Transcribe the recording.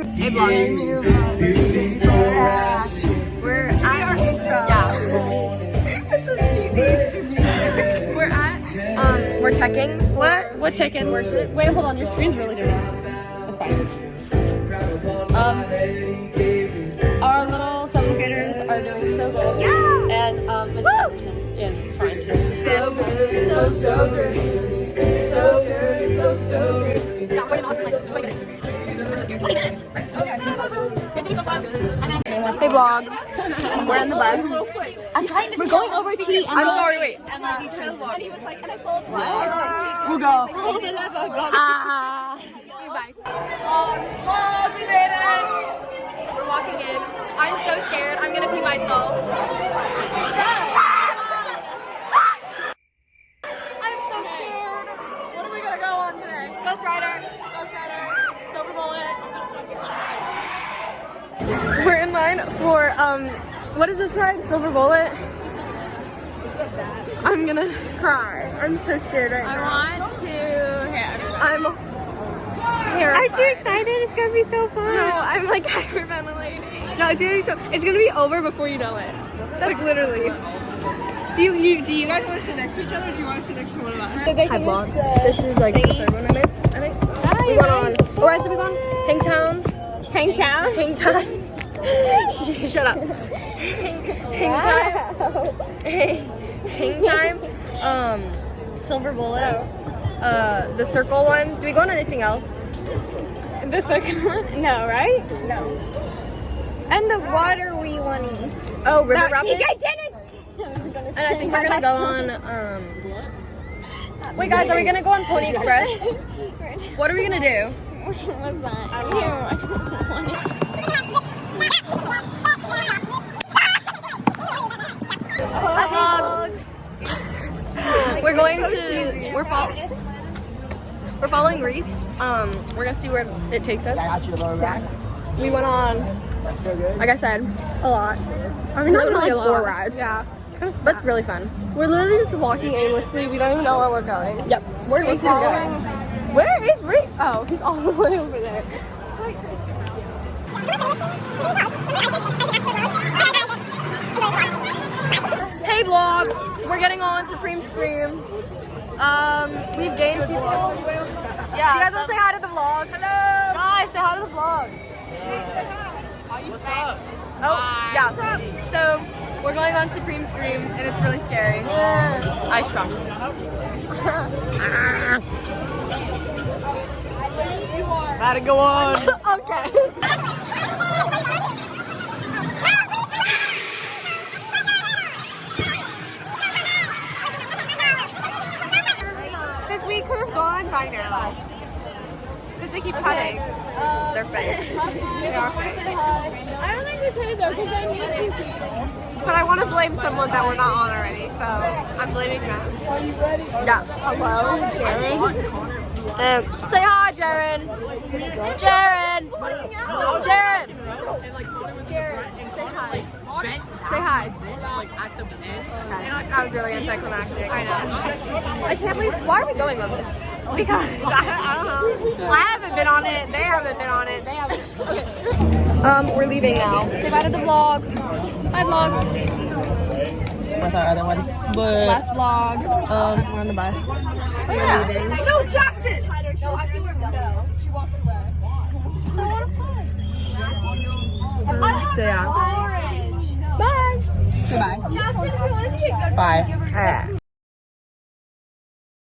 Hey vlog. We're at our intro. Yeah. We're at we're teching. What chicken? Wait, hold on. Your screen's really dirty. That's fine. Our little supplicators are doing so good. Yeah. And Miss Anderson is fine too. So good. So good. So good. So good. Yeah, we're not like 20 minutes. I'm so scared. 20 minutes. Right. Okay. It's gonna be so fun. Hey vlog. We're in the bus. I'm trying to. We're going over tea. I'm sorry. Wait. And he was like, and I told him. We'll go. Ah. Bye. Vlog, we made it. We're walking in. I'm so scared. I'm gonna pee myself. I'm so scared. What are we gonna go on today? Ghost Rider. Silver Bullet. We're in line for what is this ride? Silver Bullet. I'm gonna cry. I'm so scared right now. I want to hit. I'm terrified. Aren't you excited? It's gonna be so fun. No, I'm like hyperventilating. No, it's gonna be so. It's gonna be over before you know it. Like literally. Do you guys want to sit next to each other, or do you want to sit next to one of us? Hi vlog. This is like the third one I think. We went on. Where else did we go on? Hangtown. Hangtown. Shut up. Hang time. Silver Bullet. The circle one. Do we go on anything else? The second one? No, right? No. And the watery one. Oh, River Rapids. I did it. And I think we're gonna go on. Wait, guys, are we gonna go on Pony Express? What are we gonna do? What's that? Hi, vlog. We're going to. We're following Reese. We're gonna see where it takes us. We went on, like I said, A lot. I we went on like 4 rides. Yeah. But it's really fun. We're literally just walking aimlessly. We don't even know where we're going. Yep. Where did Reese even go? Where is Rick? Oh, he's all the way over there. Hey vlog, we're getting on Supreme Scream. We've gained people. Yeah. Do you guys want to say hi to the vlog? Hello. Guys, say hi to the vlog. What's up? Oh, yeah. So we're going on Supreme Scream, and it's really scary. I strong. Gotta go on. Okay. Because we could have gone by now. Because they keep cutting. They're fake. I don't think we could though, because I need 2 people. But I want to blame someone that we're not on already, so I'm blaming them. Yeah. Hello, Jared. Say hi, Jaren. Jaren. Jaren. Say hi. That was really anticlimactic. I know. I can't believe. Why are we going on this? Because I don't know. I haven't been on it. They haven't been on it. They haven't. Okay. We're leaving now. Say bye to the vlog. Bye, vlog. With our other ones, but Last vlog. We're on the bus. We're leaving. No, Jackson. So yeah. Bye. goodbye. Jackson, if you want to be a good Bye.